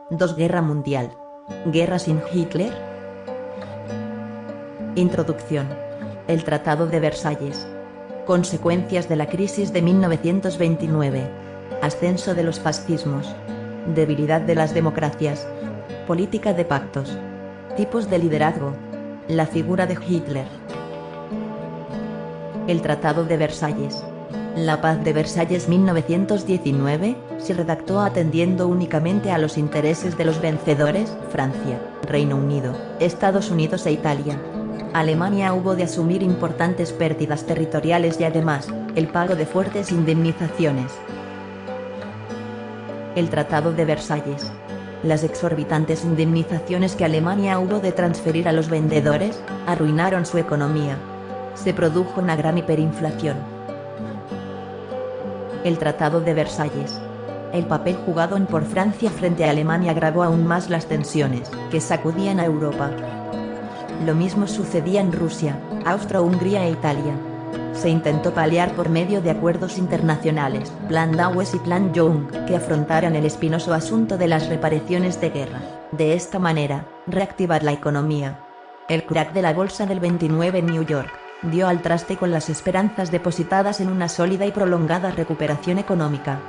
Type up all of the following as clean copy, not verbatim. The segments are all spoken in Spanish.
2 Guerra Mundial. ¿Guerra sin Hitler? Introducción. El Tratado de Versalles. Consecuencias de la crisis de 1929. Ascenso de los fascismos. Debilidad de las democracias. Política de pactos. Tipos de liderazgo. La figura de Hitler. El Tratado de Versalles. La Paz de Versalles 1919 se redactó atendiendo únicamente a los intereses de los vencedores, Francia, Reino Unido, Estados Unidos e Italia. Alemania hubo de asumir importantes pérdidas territoriales y además, el pago de fuertes indemnizaciones. El Tratado de Versalles. Las exorbitantes indemnizaciones que Alemania hubo de transferir a los vendedores, arruinaron su economía. Se produjo una gran hiperinflación. El Tratado de Versalles. El papel jugado por Francia frente a Alemania agravó aún más las tensiones, que sacudían a Europa. Lo mismo sucedía en Rusia, Austro-Hungría e Italia. Se intentó paliar por medio de acuerdos internacionales, Plan Dawes y Plan Young, que afrontaran el espinoso asunto de las reparaciones de guerra. De esta manera, reactivar la economía. El crack de la bolsa del 29 en New York dio al traste con las esperanzas depositadas en una sólida y prolongada recuperación económica.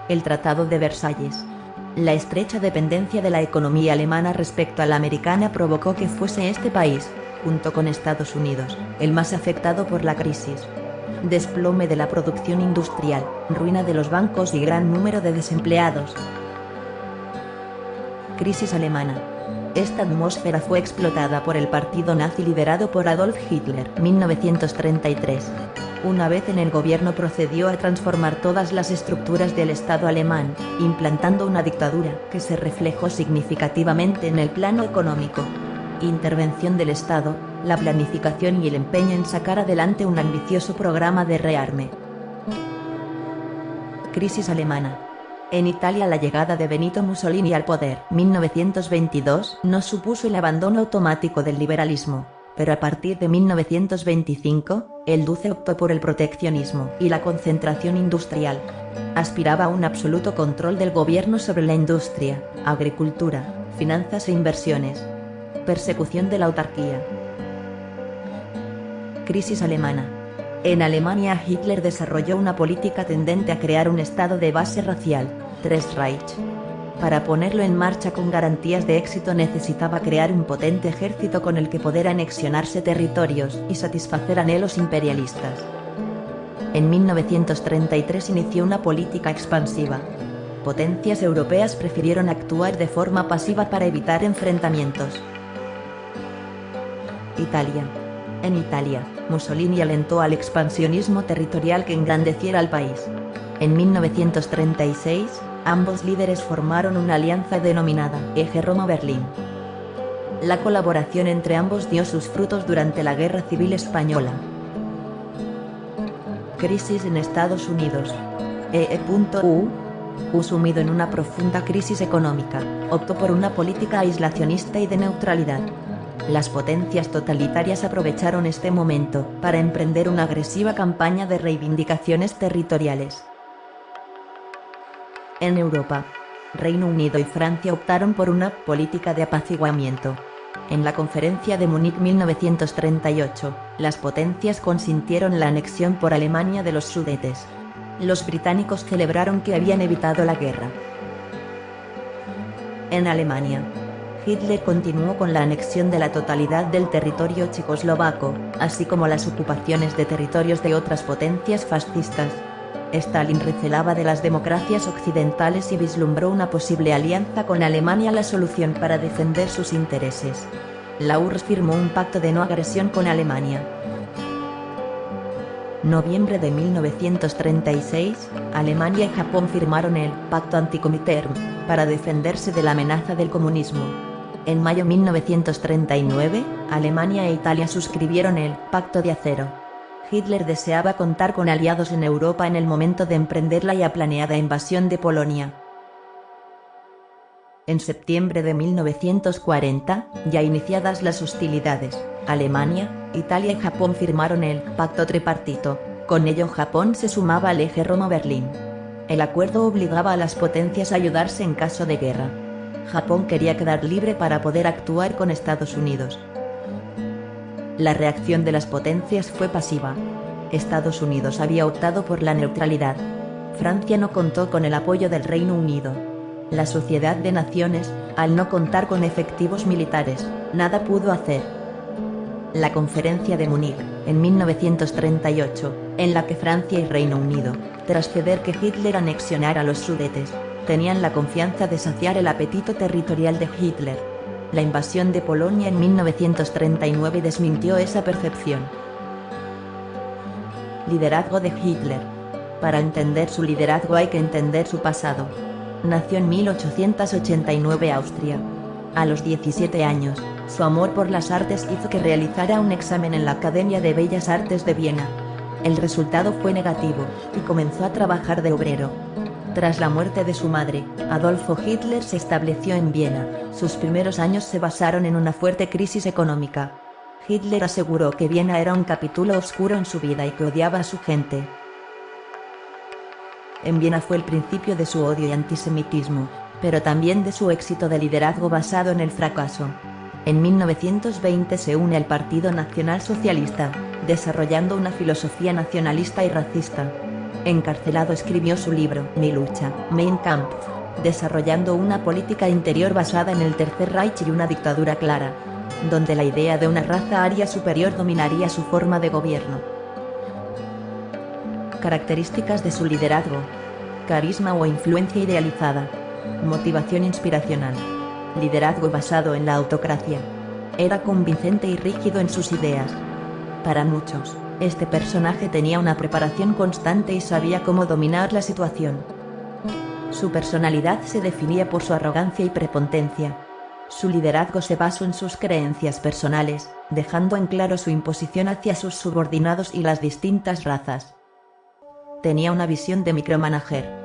El Tratado de Versalles. La estrecha dependencia de la economía alemana respecto a la americana provocó que fuese este país, junto con Estados Unidos, el más afectado por la crisis. Desplome de la producción industrial, ruina de los bancos y gran número de desempleados. Crisis alemana. Esta atmósfera fue explotada por el partido nazi liderado por Adolf Hitler, 1933. Una vez en el gobierno procedió a transformar todas las estructuras del Estado alemán, implantando una dictadura que se reflejó significativamente en el plano económico. Intervención del Estado, la planificación y el empeño en sacar adelante un ambicioso programa de rearme. Crisis alemana. En Italia la llegada de Benito Mussolini al poder, 1922, no supuso el abandono automático del liberalismo, pero a partir de 1925, el duce optó por el proteccionismo y la concentración industrial. Aspiraba a un absoluto control del gobierno sobre la industria, agricultura, finanzas e inversiones. Persecución de la autarquía. Crisis alemana. En Alemania Hitler desarrolló una política tendente a crear un estado de base racial, Tres Reich. Para ponerlo en marcha con garantías de éxito necesitaba crear un potente ejército con el que poder anexionarse territorios y satisfacer anhelos imperialistas. En 1933 inició una política expansiva. Potencias europeas prefirieron actuar de forma pasiva para evitar enfrentamientos. Italia. En Italia, Mussolini alentó al expansionismo territorial que engrandeciera al país. En 1936, ambos líderes formaron una alianza denominada Eje Roma-Berlín. La colaboración entre ambos dio sus frutos durante la Guerra Civil Española. Crisis en Estados Unidos. Sumido en una profunda crisis económica, optó por una política aislacionista y de neutralidad. Las potencias totalitarias aprovecharon este momento para emprender una agresiva campaña de reivindicaciones territoriales. En Europa, Reino Unido y Francia optaron por una política de apaciguamiento. En la Conferencia de Múnich 1938, las potencias consintieron la anexión por Alemania de los Sudetes. Los británicos celebraron que habían evitado la guerra. En Alemania, Hitler continuó con la anexión de la totalidad del territorio checoslovaco, así como las ocupaciones de territorios de otras potencias fascistas. Stalin recelaba de las democracias occidentales y vislumbró una posible alianza con Alemania, la solución para defender sus intereses. La URSS firmó un pacto de no agresión con Alemania. Noviembre de 1936, Alemania y Japón firmaron el Pacto Anticomintern para defenderse de la amenaza del comunismo. En mayo 1939, Alemania e Italia suscribieron el Pacto de Acero. Hitler deseaba contar con aliados en Europa en el momento de emprender la ya planeada invasión de Polonia. En septiembre de 1940, ya iniciadas las hostilidades, Alemania, Italia y Japón firmaron el Pacto Tripartito. Con ello Japón se sumaba al Eje Roma-Berlín. El acuerdo obligaba a las potencias a ayudarse en caso de guerra. Japón quería quedar libre para poder actuar con Estados Unidos. La reacción de las potencias fue pasiva. Estados Unidos había optado por la neutralidad. Francia no contó con el apoyo del Reino Unido. La Sociedad de Naciones, al no contar con efectivos militares, nada pudo hacer. La Conferencia de Múnich, en 1938, en la que Francia y Reino Unido, tras ceder que Hitler anexionara los Sudetes, tenían la confianza de saciar el apetito territorial de Hitler. La invasión de Polonia en 1939 desmintió esa percepción. Liderazgo de Hitler. Para entender su liderazgo hay que entender su pasado. Nació en 1889 Austria. A los 17 años, su amor por las artes hizo que realizara un examen en la Academia de Bellas Artes de Viena. El resultado fue negativo, y comenzó a trabajar de obrero. Tras la muerte de su madre, Adolfo Hitler se estableció en Viena. Sus primeros años se basaron en una fuerte crisis económica. Hitler aseguró que Viena era un capítulo oscuro en su vida y que odiaba a su gente. En Viena fue el principio de su odio y antisemitismo, pero también de su éxito de liderazgo basado en el fracaso. En 1920 se une al Partido Nacional Socialista, desarrollando una filosofía nacionalista y racista. Encarcelado escribió su libro Mi lucha, Mein Kampf, desarrollando una política interior basada en el Tercer Reich y una dictadura clara, donde la idea de una raza aria superior dominaría su forma de gobierno. Características de su liderazgo: carisma o influencia idealizada, motivación inspiracional, liderazgo basado en la autocracia. Era convincente y rígido en sus ideas. Para muchos, este personaje tenía una preparación constante y sabía cómo dominar la situación. Su personalidad se definía por su arrogancia y prepotencia. Su liderazgo se basó en sus creencias personales, dejando en claro su imposición hacia sus subordinados y las distintas razas. Tenía una visión de micromanager.